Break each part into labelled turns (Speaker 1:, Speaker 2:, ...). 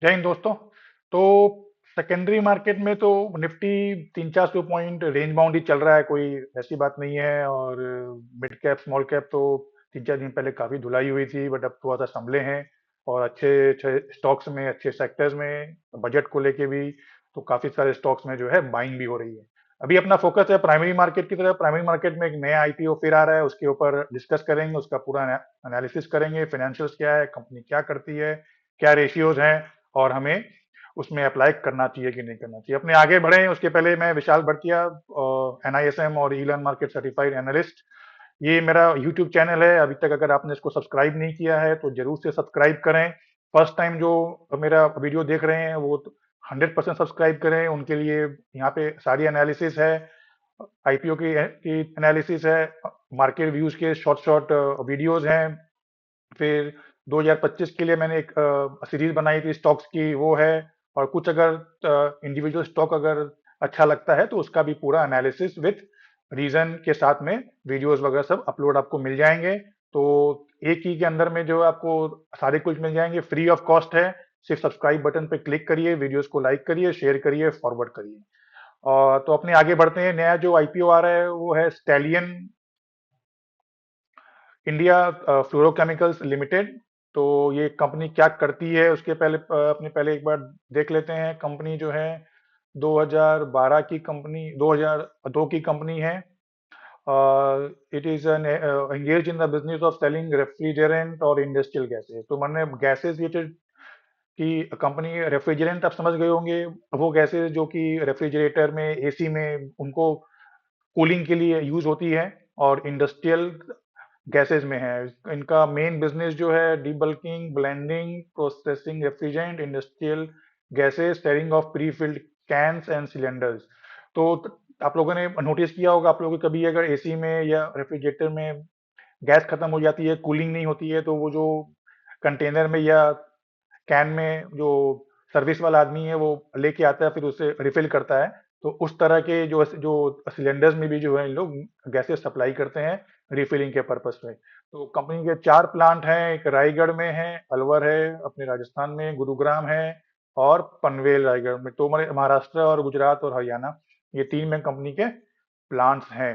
Speaker 1: जय हिंद दोस्तों। तो सेकेंडरी मार्केट में तो निफ्टी 300-400 पॉइंट रेंज बाउंड ही चल रहा है, कोई ऐसी बात नहीं है। और मिड कैप स्मॉल कैप तो 3-4 दिन पहले काफी धुलाई हुई थी, बट अब थोड़ा सा संभले हैं। और अच्छे अच्छे स्टॉक्स में, अच्छे सेक्टर्स में, बजट को लेके भी तो काफी सारे स्टॉक्स में जो है बाइंग भी हो रही है। अभी अपना फोकस है प्राइमरी मार्केट की तरफ। प्राइमरी मार्केट में एक नया आईपीओ फिर आ रहा है, उसके ऊपर डिस्कस करेंगे, उसका पूरा एनालिसिस करेंगे, फाइनेंशियल्स क्या है, कंपनी क्या करती है, क्या रेशियोज हैं, और हमें उसमें अप्लाई करना चाहिए कि नहीं करना चाहिए। अपने आगे बढ़े उसके पहले मैं विशाल भड़किया, एनआईएसएम और ईलन मार्केट सर्टिफाइड एनालिस्ट, ये मेरा यूट्यूब चैनल है। अभी तक अगर आपने इसको सब्सक्राइब नहीं किया है तो जरूर से सब्सक्राइब करें। फर्स्ट टाइम जो मेरा वीडियो देख रहे हैं वो 100% सब्सक्राइब करें, उनके लिए यहाँ पे सारी एनालिसिस है, आईपीओ की एनालिसिस है, मार्केट व्यूज के शॉर्ट शॉर्ट वीडियोज हैं। फिर 2025 के लिए मैंने एक सीरीज बनाई थी स्टॉक्स की, वो है। और कुछ अगर इंडिविजुअल स्टॉक अगर अच्छा लगता है तो उसका भी पूरा एनालिसिस विथ रीजन के साथ में वीडियोस वगैरह सब अपलोड आपको मिल जाएंगे। तो एक ही के अंदर में जो है आपको सारे कुछ मिल जाएंगे, फ्री ऑफ कॉस्ट है। सिर्फ सब्सक्राइब बटन पे क्लिक करिए, वीडियोस को लाइक करिए, शेयर करिए, फॉरवर्ड करिए। और तो अपने आगे बढ़ते हैं। नया जो आईपीओ आ रहा है वो है स्टैलियन इंडिया फ्लोरोकेमिकल्स लिमिटेड। तो ये कंपनी क्या करती है उसके पहले अपने पहले एक बार देख लेते हैं। कंपनी जो है 2012 की कंपनी, 2002 की कंपनी है। It is an engage in the business of selling refrigerant और इंडस्ट्रियल गैसेज। तो मैंने गैसेज रिलेटेड की कंपनी, रेफ्रिजरेंट आप समझ गए होंगे, वो गैसेज जो कि रेफ्रिजरेटर में, एसी में उनको कूलिंग के लिए यूज होती है। और इंडस्ट्रियल गैसेज में है। इनका मेन बिजनेस जो है debulking, blending, processing refrigerant, industrial gases, selling of pre filled cans and cylinders. तो आप लोगों ने नोटिस किया होगा, आप लोगों को कभी अगर एसी में या रेफ्रिजरेटर में गैस खत्म हो जाती है, कूलिंग नहीं होती है, तो वो जो कंटेनर में या कैन में जो सर्विस वाला आदमी है वो लेके आता है, फिर उसे रिफिल करता है। तो उस तरह के जो जो सिलेंडर्स में भी जो है इन लोग गैसेस सप्लाई करते हैं रिफिलिंग के पर्पस में। तो कंपनी के 4 प्लांट हैं, एक रायगढ़ में है, अलवर है अपने राजस्थान में, गुरुग्राम है, और पनवेल रायगढ़ में। तो हमारे महाराष्ट्र और गुजरात और हरियाणा, ये 3 में कंपनी के प्लांट्स हैं।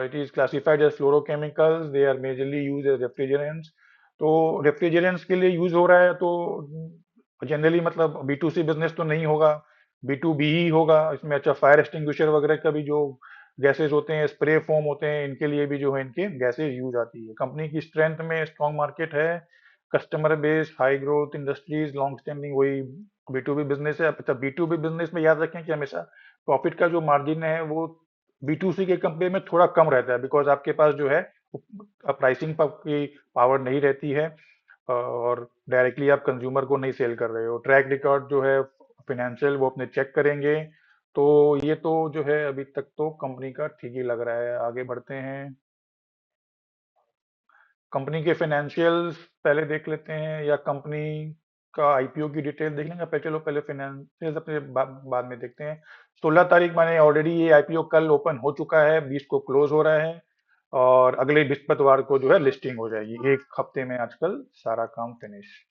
Speaker 1: It is classified as fluorochemicals, they are majorly use as refrigerants. तो रेफ्रिजरेंट्स के लिए यूज हो रहा है तो जनरली मतलब बी टू सी बिजनेस तो नहीं होगा, बी टू बी ही होगा। इसमें अच्छा फायर एक्सटिंग्विशर वगैरह का भी जो गैसेज होते हैं, स्प्रे फोम होते हैं, इनके लिए भी जो है इनके गैसेज यूज आती है। कंपनी की स्ट्रेंथ में स्ट्रॉन्ग मार्केट है, customer base, high growth industries, long standing, वही बी टू बी बिजनेस है। अच्छा, बी टू बी बिजनेस में याद रखें कि हमेशा प्रॉफिट का जो मार्जिन है वो बी टू सी के कंपेयर में थोड़ा कम रहता है, बिकॉज आपके पास जो है प्राइसिंग की पावर नहीं रहती है, और डायरेक्टली आप कंज्यूमर को नहीं सेल कर रहे हो। ट्रैक रिकॉर्ड जो है फाइनेंशियल वो अपने चेक करेंगे। तो ये तो जो है अभी तक तो कंपनी का ठीक ही लग रहा है। आगे बढ़ते हैं, कंपनी के फाइनेंशियल्स पहले देख लेते हैं, या कंपनी का आईपीओ की डिटेल देख लेंगे पहले। चलो पहले फाइनेंशियल्स अपने बाद में देखते हैं। 16 तारीख माने ऑलरेडी ये आईपीओ कल ओपन हो चुका है, 20 को क्लोज हो रहा है, और अगले बृहस्पतिवार को जो है लिस्टिंग हो जाएगी। एक हफ्ते में आजकल सारा काम फिनिश।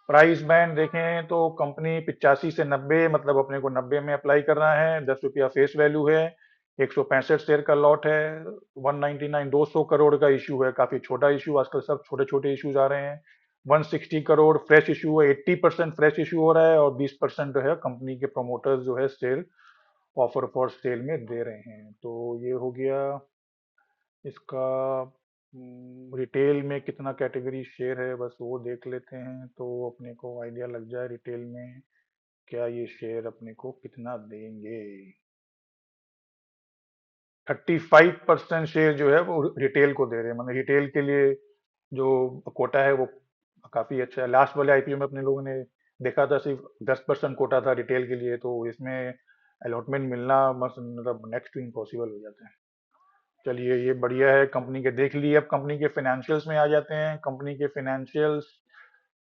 Speaker 1: प्राइस बैंड देखें तो कंपनी 85 से 90, मतलब अपने को 90 में अप्लाई करना है। 10 रुपया फेस वैल्यू है, 165 शेयर का लॉट है, 199, 200 करोड़ का इशू है, काफी छोटा इशू, आजकल सब छोटे छोटे इश्यूज आ रहे हैं। 160 करोड़ फ्रेश इशू है, 80% फ्रेश इशू हो रहा है, और 20% जो है कंपनी के प्रोमोटर्स जो है सेल, ऑफर फॉर सेल में दे रहे हैं। तो ये हो गया इसका। रिटेल में कितना कैटेगरी शेयर है बस वो देख लेते हैं, तो अपने को आइडिया लग जाए रिटेल में क्या ये शेयर अपने को कितना देंगे। 35% शेयर जो है वो रिटेल को दे रहे हैं, मतलब रिटेल के लिए जो कोटा है वो काफी अच्छा है। लास्ट वाले आईपीओ में अपने लोगों ने देखा था सिर्फ 10% कोटा था रिटेल के लिए, तो इसमें अलॉटमेंट मिलना मतलब नेक्स्ट टू इम्पॉसिबल हो जाता है। चलिए ये बढ़िया है, कंपनी के देख लिए। अब कंपनी के फाइनेंशियल्स में आ जाते हैं। कंपनी के फाइनेंशियल्स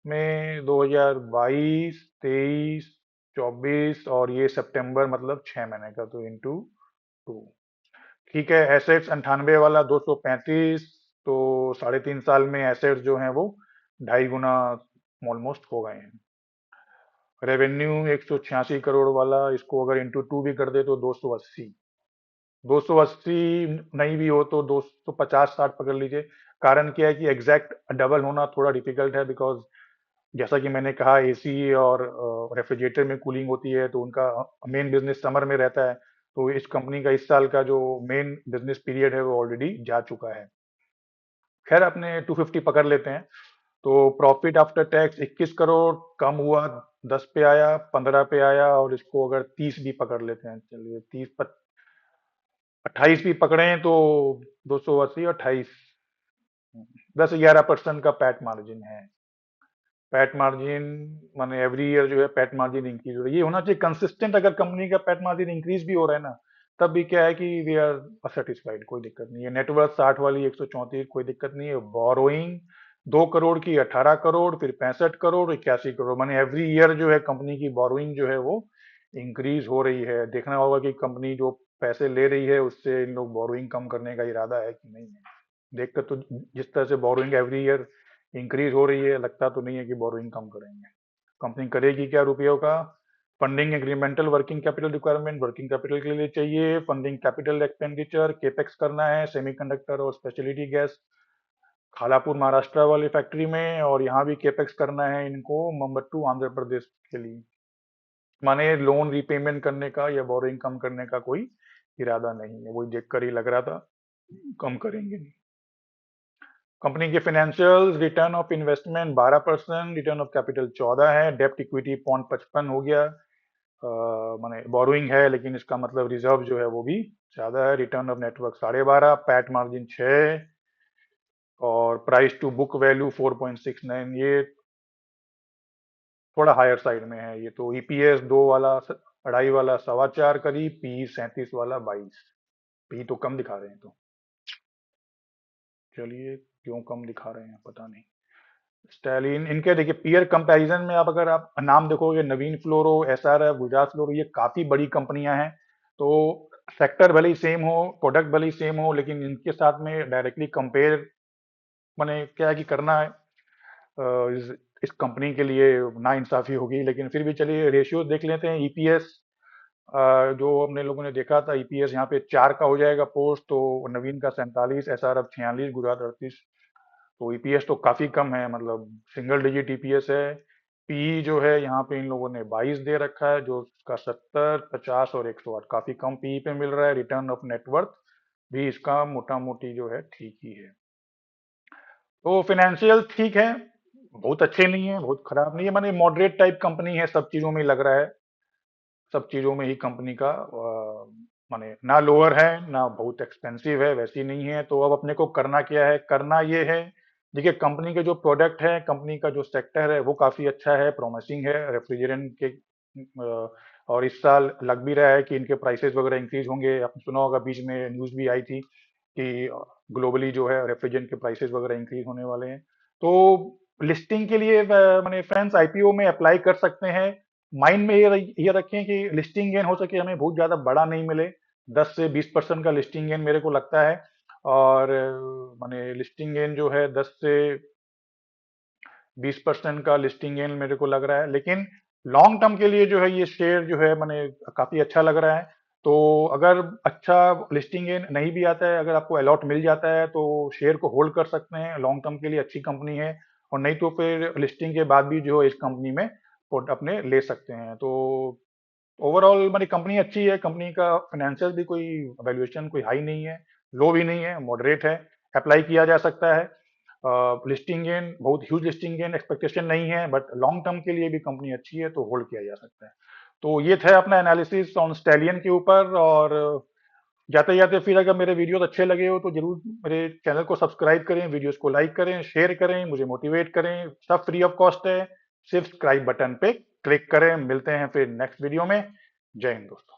Speaker 1: में 2022, 23, 24 और ये सितंबर, मतलब 6 महीने का, तो इंटू 2। ठीक है, एसेट्स 98 वाला 235, तो 3.5 साल में एसेट्स जो हैं वो 2.5 गुना ऑलमोस्ट हो गए हैं। रेवेन्यू 186 करोड़ वाला, इसको अगर इंटू टू भी कर दे तो 280। 280 नहीं भी हो तो 250-60 पकड़ लीजिए। कारण क्या है कि एग्जैक्ट डबल होना थोड़ा डिफिकल्ट है, बिकॉज जैसा कि मैंने कहा एसी और रेफ्रिजरेटर में कूलिंग होती है, तो उनका मेन बिजनेस समर में रहता है। तो इस कंपनी का इस साल का जो मेन बिजनेस पीरियड है वो ऑलरेडी जा चुका है। खैर अपने 250 पकड़ लेते हैं। तो प्रॉफिट आफ्टर टैक्स 21 करोड़ कम हुआ, 10 पे आया, 15 पे आया, और इसको अगर 30 भी पकड़ लेते हैं, चलिए 28 भी पकड़े हैं तो 280 और 28, 10-11% का पैट मार्जिन है। पैट मार्जिन माने एवरी ईयर जो है पैट मार्जिन इंक्रीज हो रही है, ये होना चाहिए कंसिस्टेंट। अगर कंपनी का पैट मार्जिन इंक्रीज भी हो रहा है ना, तब भी क्या है कि वी आर सेटिस्फाइड, कोई दिक्कत नहीं है। नेटवर्थ 60 वाली 134, कोई दिक्कत नहीं है। बोरोइंग 2 करोड़ की 18 करोड़, फिर 65 करोड़, 81 करोड़, माने एवरी ईयर जो है कंपनी की बोरोइंग जो है वो इंक्रीज हो रही है। देखना होगा कि कंपनी जो पैसे ले रही है उससे इन लोग बोरोइंग कम करने का इरादा है कि नहीं है। देखकर तो जिस तरह से बोरोइंग एवरी ईयर इंक्रीज हो रही है, लगता तो नहीं है कि बोरोइंग कम करेंगे। कंपनी करेगी क्या रुपयों का? Funding incremental working capital requirement, working capital के लिए चाहिए। फंडिंग कैपिटल एक्सपेंडिचर, केपेक्स करना है सेमीकंडक्टर और स्पेशलिटी गैस खालापुर महाराष्ट्र वाली फैक्ट्री में, और यहाँ भी केपेक्स करना है इनको मम्बट्टू आंध्र प्रदेश के लिए। माने लोन रीपेमेंट करने का या बोरोइंग कम करने का कोई इरादा नहीं है, वही देखकर ही लग रहा था कम करेंगे। कंपनी के financial, return of investment 12%, return of capital 14 है, डेप्ट इक्विटी 55 हो गया। माने बोरोइंग है लेकिन इसका मतलब रिजर्व जो है वो भी ज्यादा है। Return of network 12.5, PAT margin 6, और प्राइस टू बुक वैल्यू 4.69, ये थोड़ा हायर साइड में है। ये तो ईपीएस 2 वाला, 2.5 वाला 4.25 करीब, पी 37 वाला 22। पी तो कम दिखा रहे हैं, तो चलिए क्यों कम दिखा रहे हैं पता नहीं। स्टैलिन इनके देखिए पीयर कंपैरिजन में, अगर आप नाम देखोगे, नवीन फ्लोरो, एसआर, गुजरात फ्लोरो, ये काफी बड़ी कंपनियां हैं। तो सेक्टर भले ही सेम हो, प्रोडक्ट भले ही सेम हो, लेकिन इनके साथ में डायरेक्टली कंपेयर मैंने क्या है कि करना है, इस कंपनी के लिए ना इंसाफी होगी। लेकिन फिर भी चलिए रेशियो देख लेते हैं। ईपीएस जो हमने लोगों ने देखा था, ईपीएस यहाँ पे 4 का हो जाएगा पोस्ट, तो नवीन का 47, एसआर अब 46, गुजरात 38। तो ईपीएस तो काफी कम है, मतलब सिंगल डिजिट ईपीएस है। पी जो है यहाँ पे इन लोगों ने 22 दे रखा है, जो उसका 70, 50 और 108, काफी कम पी पे मिल रहा है। रिटर्न ऑफ नेटवर्थ भी इसका मोटा मोटी जो है ठीक ही है। तो फाइनेंशियल ठीक है, बहुत अच्छे नहीं है, बहुत खराब नहीं है, माने मॉडरेट टाइप कंपनी है, सब चीजों में लग रहा है। सब चीजों में ही कंपनी का माने ना लोअर है ना बहुत एक्सपेंसिव है, वैसी नहीं है। तो अब अपने को करना क्या है? करना ये है, देखिए कंपनी के जो प्रोडक्ट है, कंपनी का जो सेक्टर है वो काफी अच्छा है, प्रोमिसिंग है रेफ्रिजरेंट के। और इस साल लग भी रहा है कि इनके प्राइसेस वगैरह इंक्रीज होंगे। आपने सुना होगा, बीच में न्यूज भी आई थी कि ग्लोबली जो है रेफ्रिजरेंट के प्राइसेस वगैरह इंक्रीज होने वाले हैं। तो लिस्टिंग के लिए मैंने फ्रेंड्स आईपीओ में अप्लाई कर सकते हैं। माइंड में ये रखें कि लिस्टिंग गेन हो सके हमें बहुत ज्यादा बड़ा नहीं मिले, 10 से 20% का लिस्टिंग गेन मेरे को लगता है। और माने लिस्टिंग गेन जो है 10 से 20% का लिस्टिंग गेन मेरे को लग रहा है। लेकिन लॉन्ग टर्म के लिए जो है ये शेयर जो है मैंने काफी अच्छा लग रहा है। तो अगर अच्छा लिस्टिंग गेन नहीं भी आता है, अगर आपको अलॉट मिल जाता है तो शेयर को होल्ड कर सकते हैं, लॉन्ग टर्म के लिए अच्छी कंपनी है। और नहीं तो फिर लिस्टिंग के बाद भी जो है इस कंपनी में अपने ले सकते हैं। तो ओवरऑल मेरी कंपनी अच्छी है, कंपनी का फाइनेंशियल भी कोई वैल्यूएशन कोई हाई नहीं है, लो भी नहीं है, मॉडरेट है, अप्लाई किया जा सकता है। लिस्टिंग गेन बहुत ह्यूज लिस्टिंग गेन एक्सपेक्टेशन नहीं है, बट लॉन्ग टर्म के लिए भी कंपनी अच्छी है तो होल्ड किया जा सकता है। तो ये था अपना एनालिसिस ऑन स्टैलियन के ऊपर। और जाते जाते फिर अगर मेरे वीडियोस अच्छे लगे हो तो जरूर मेरे चैनल को सब्सक्राइब करें, वीडियोस को लाइक करें, शेयर करें, मुझे मोटिवेट करें, सब फ्री ऑफ कॉस्ट है। सिर्फ सब्सक्राइब बटन पे क्लिक करें। मिलते हैं फिर नेक्स्ट वीडियो में। जय हिंद दोस्तों।